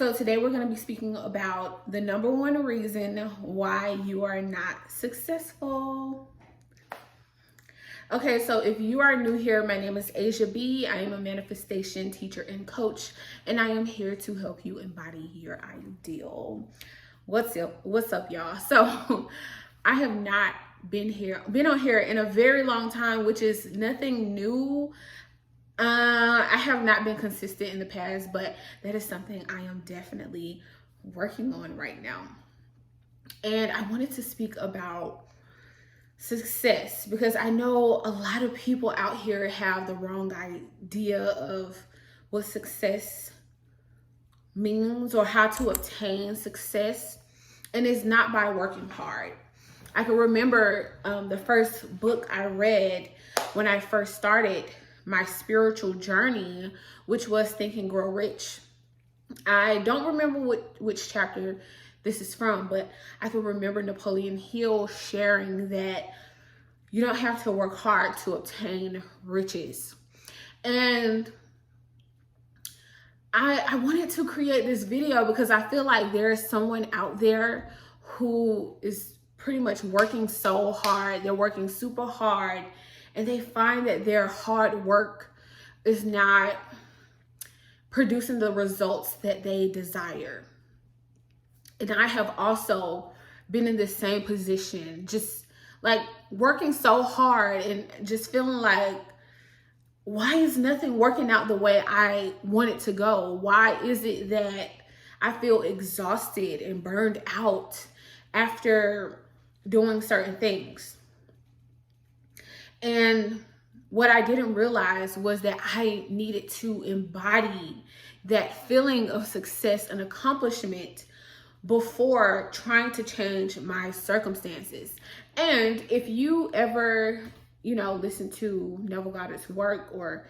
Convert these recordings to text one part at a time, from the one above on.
So today we're going to be speaking about the number one reason why you are not successful. Okay, so if you are new here, my name is Asiyah B. I am a manifestation teacher and coach, and I am here to help you embody your ideal. What's up, y'all? So I have not been on here in a very long time, which is nothing new. I have not been consistent in the past, but that is something I am definitely working on right now. And I wanted to speak about success because I know a lot of people out here have the wrong idea of what success means or how to obtain success. And it's not by working hard. I can remember the first book I read when I first started my spiritual journey, which was Think and Grow Rich. I don't remember which chapter this is from, but I can remember Napoleon Hill sharing that you don't have to work hard to obtain riches. And I wanted to create this video because I feel like there's someone out there who is pretty much working so hard. They're working super hard, and they find that their hard work is not producing the results that they desire. And I have also been in the same position, just like working so hard and just feeling like, why is nothing working out the way I want it to go? Why is it that I feel exhausted and burned out after doing certain things? And what I didn't realize was that I needed to embody that feeling of success and accomplishment before trying to change my circumstances. And if you ever, listen to Neville Goddard's work, or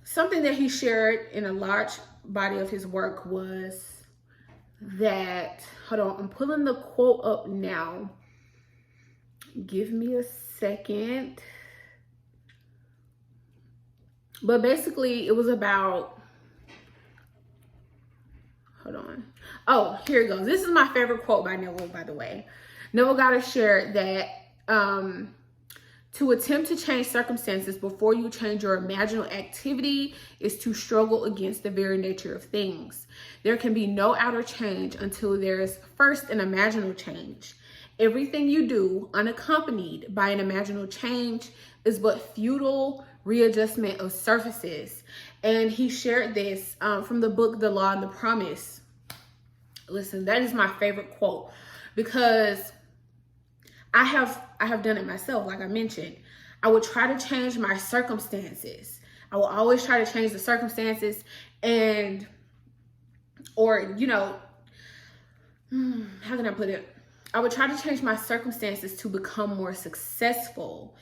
something that he shared in a large body of his work was that, hold on, I'm pulling the quote up now. Give me a second. But basically it was about, hold on. Oh, here it goes. This is my favorite quote by Neville, by the way. Neville Goddard shared that to attempt to change circumstances before you change your imaginal activity is to struggle against the very nature of things. There can be no outer change until there is first an imaginal change. Everything you do unaccompanied by an imaginal change is but futile readjustment of surfaces. And he shared this from the book, The Law and the Promise. Listen, that is my favorite quote because I have done it myself. Like I mentioned, I would try to change my circumstances. I will always try to change the circumstances or how can I put it? I would try to change my circumstances to become more successful.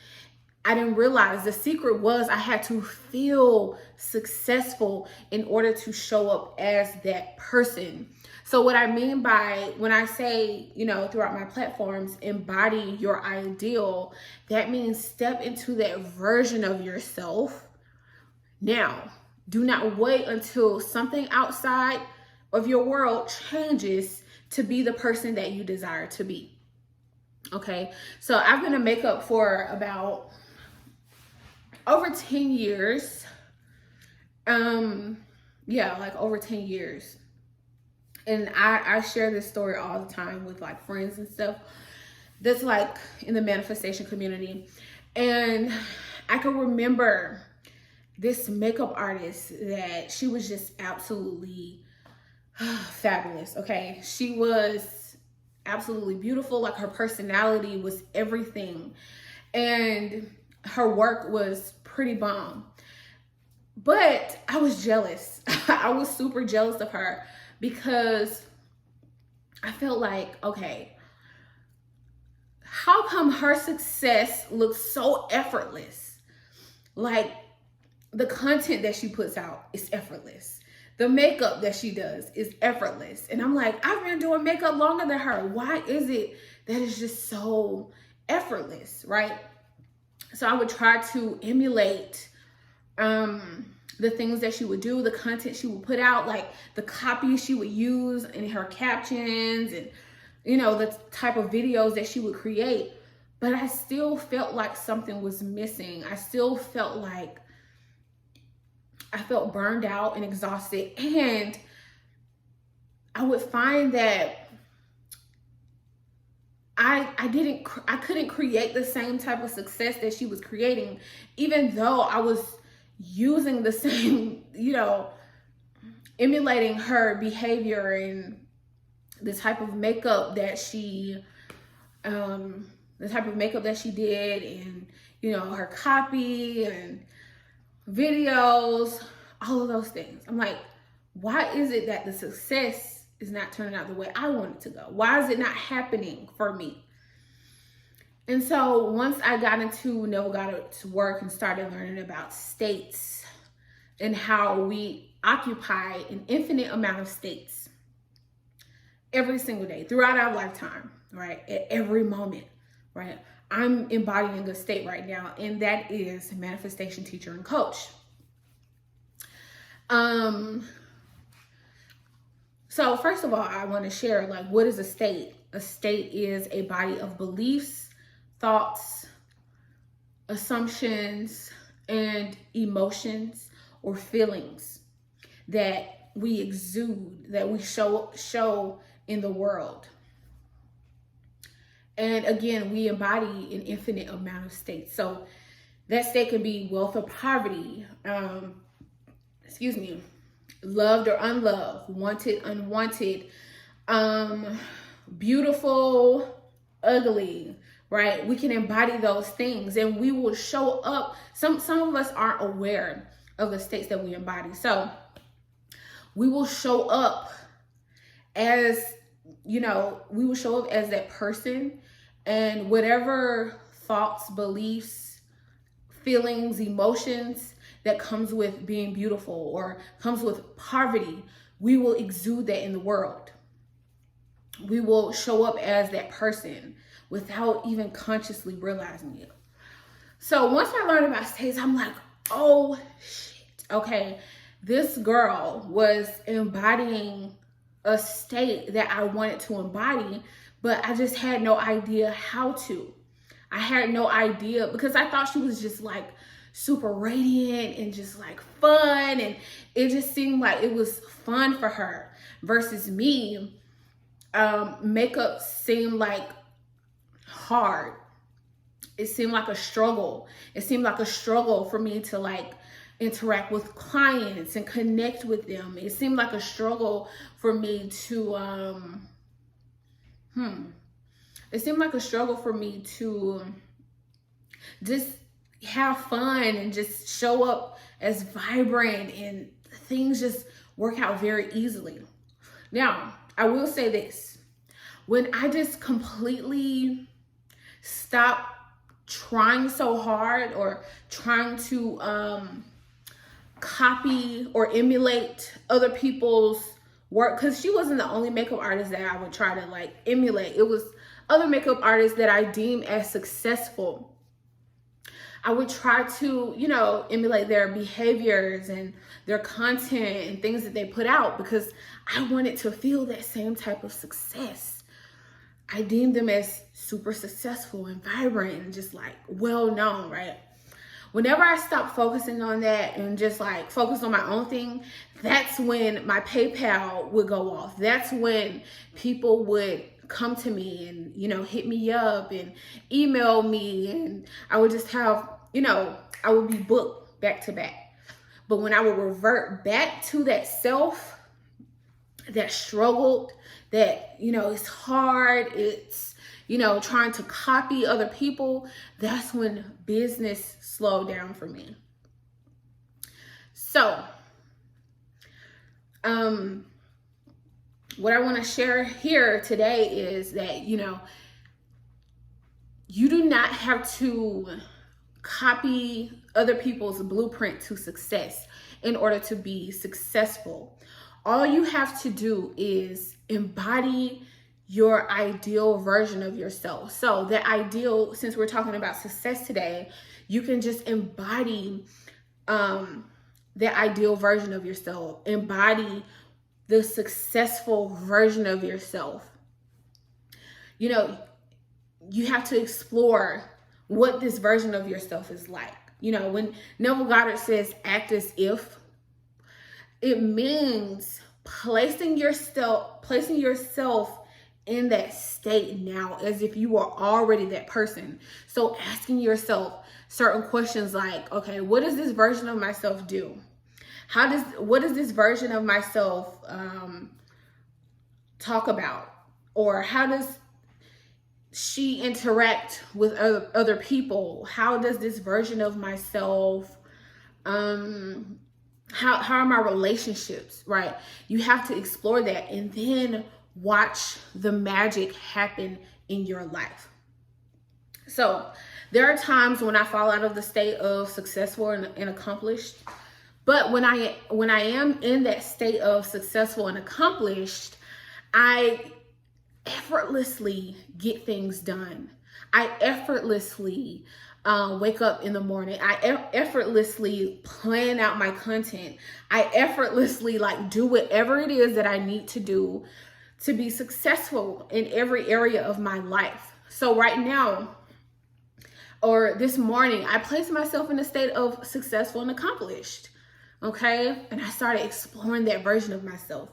I didn't realize the secret was I had to feel successful in order to show up as that person. So what I mean by when I say, throughout my platforms, embody your ideal, that means step into that version of yourself. Now, do not wait until something outside of your world changes to be the person that you desire to be. Okay, so I've been in makeup for about over 10 years. Like over 10 years. And I share this story all the time with like friends and stuff that's like in the manifestation community. And I can remember this makeup artist that she was just absolutely fabulous. Okay, she was absolutely beautiful. Like her personality was everything, and her work was pretty bomb. But I was jealous. I was super jealous of her because I felt like, okay, how come her success looks so effortless? Like the content that she puts out is effortless. The makeup that she does is effortless. And I'm like, I've been doing makeup longer than her. Why is it that it's just so effortless, right? So I would try to emulate the things that she would do, the content she would put out, like the copy she would use in her captions, and the type of videos that she would create. But I still felt like something was missing. I still felt like I felt burned out and exhausted. And I would find that I couldn't create the same type of success that she was creating, even though I was using the same, emulating her behavior and the type of makeup that she did, and her copy and videos, all of those things. I'm like, why is it that the success is not turning out the way I want it to go? Why is it not happening for me? And so once I got to work and started learning about states and how we occupy an infinite amount of states every single day throughout our lifetime, right? At every moment, right? I'm embodying a state right now, and that is manifestation teacher and coach. So first of all, I want to share, like, what is a state? A state is a body of beliefs, thoughts, assumptions, and emotions or feelings that we exude, that we show in the world. And again, we embody an infinite amount of states. So that state could be wealth or poverty, loved or unloved, wanted, unwanted, beautiful, ugly, right? We can embody those things, and we will show up. Some of us aren't aware of the states that we embody. So we will show up as, that person, and whatever thoughts, beliefs, feelings, emotions that comes with being beautiful or comes with poverty, we will exude that in the world. We will show up as that person without even consciously realizing it. So once I learned about states, I'm like, oh shit, okay, this girl was embodying a state that I wanted to embody, but I just had no idea how to. I had no idea, because I thought she was just like super radiant and just like fun, and it just seemed like it was fun for her, versus me. Makeup seemed like hard. It seemed like a struggle. It seemed like a struggle for me to like interact with clients and connect with them. It seemed like a struggle for me to just have fun and just show up as vibrant, and things just work out very easily. Now, I will say this. When I just completely stopped trying so hard or trying to copy or emulate other people's work, because she wasn't the only makeup artist that I would try to like emulate. It was other makeup artists that I deem as successful. I would try to, emulate their behaviors and their content and things that they put out, because I wanted to feel that same type of success. I deemed them as super successful and vibrant and just like well known, right? Whenever I stopped focusing on that and just like focus on my own thing, that's when my PayPal would go off. That's when people would come to me and, hit me up and email me, and I would just have, I would be booked back to back. But when I would revert back to that self that struggled, that, it's hard, it's, trying to copy other people, that's when business slowed down for me. So, what I want to share here today is that, you do not have to copy other people's blueprint to success in order to be successful. All you have to do is embody your ideal version of yourself. So the ideal, since we're talking about success today, you can just embody the ideal version of yourself. Embody the successful version of yourself. You know, you have to explore what this version of yourself is like. You know, when Neville Goddard says act as if, it means placing yourself in that state now as if you are already that person. So asking yourself certain questions like, okay, what does this version of myself do? What does this version of myself talk about? Or how does she interact with other people? How does this version of myself, how are my relationships, right? You have to explore that and then watch the magic happen in your life. So there are times when I fall out of the state of successful and accomplished. But when I am in that state of successful and accomplished, I effortlessly get things done. I effortlessly wake up in the morning. I effortlessly plan out my content. I effortlessly do whatever it is that I need to do to be successful in every area of my life. So right now, or this morning, I placed myself in a state of successful and accomplished. Okay. And I started exploring that version of myself.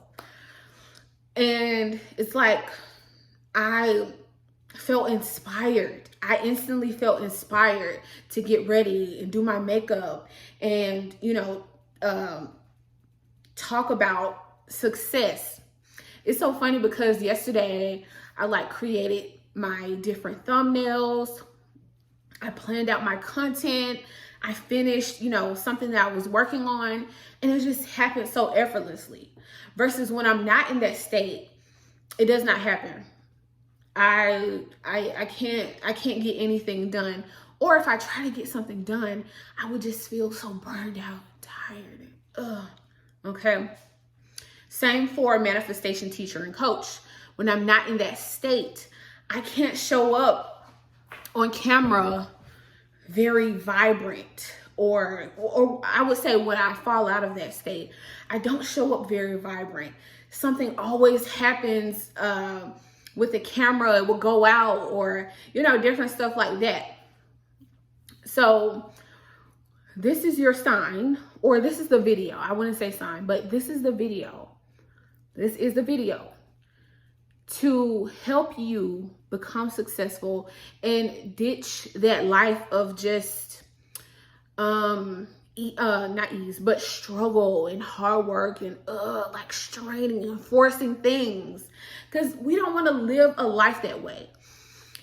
And it's like, I felt inspired. I instantly felt inspired to get ready and do my makeup and, talk about success. It's so funny because yesterday I created my different thumbnails. I planned out my content. I finished, something that I was working on, and it just happened so effortlessly. Versus when I'm not in that state, it does not happen. I can't get anything done. Or if I try to get something done, I would just feel so burned out, tired. Okay. Same for a manifestation teacher and coach. When I'm not in that state, I can't show up on camera very vibrant, or I would say when I fall out of that state, I don't show up very vibrant. Something always happens with the camera. It will go out, or different stuff like that. So this is your sign, or this is the video. I wouldn't say sign, but this is the video. This is the video to help you become successful and ditch that life of just not ease, but struggle and hard work and straining and forcing things, because we don't want to live a life that way.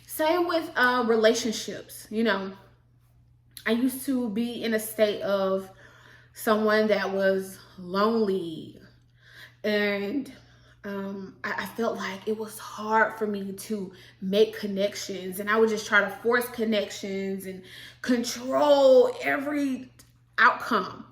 Same with relationships. I used to be in a state of someone that was lonely, and I felt like it was hard for me to make connections, and I would just try to force connections and control every outcome.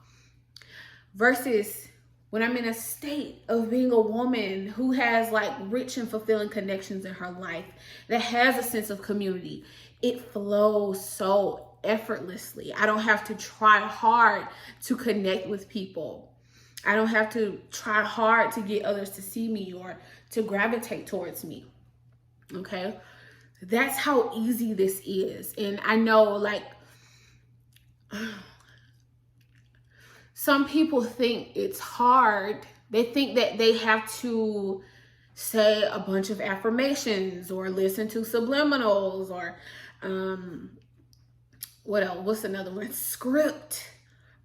Versus when I'm in a state of being a woman who has rich and fulfilling connections in her life, that has a sense of community, it flows so effortlessly. I don't have to try hard to connect with people. I don't have to try hard to get others to see me or to gravitate towards me. Okay? That's how easy this is. And I know some people think it's hard. They think that they have to say a bunch of affirmations or listen to subliminals or what else? What's another one? Script,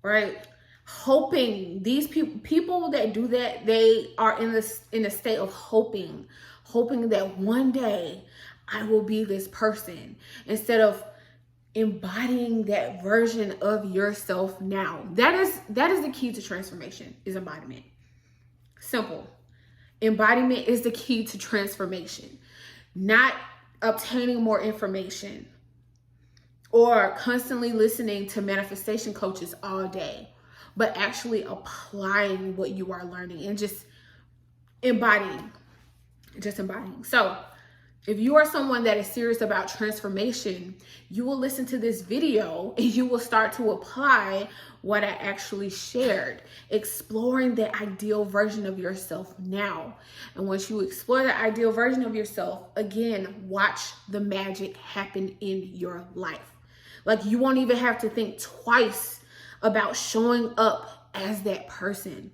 right? Hoping. These people that do that, they are in a state of hoping that one day I will be this person, instead of embodying that version of yourself now. That is the key to transformation, is embodiment. Simple. Embodiment is the key to transformation. Not obtaining more information or constantly listening to manifestation coaches all day, but actually applying what you are learning and just embodying. So If you are someone that is serious about transformation, you will listen to this video and you will start to apply what I actually shared, exploring the ideal version of yourself now. And once you explore the ideal version of yourself, again, watch the magic happen in your life. Like, you won't even have to think twice about showing up as that person.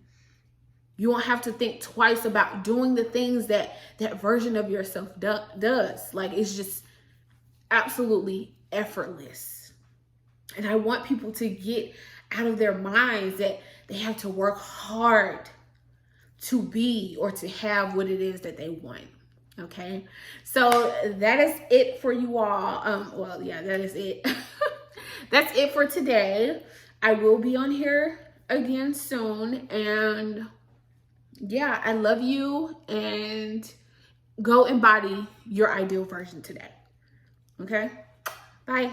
You won't have to think twice about doing the things that that version of yourself does. Like, it's just absolutely effortless. And I want people to get out of their minds that they have to work hard to be or to have what it is that they want. Okay, so that is it for you all. Well, yeah, that is it. That's it for today. I will be on here again soon, and yeah, I love you, and go embody your ideal version today. Okay, bye.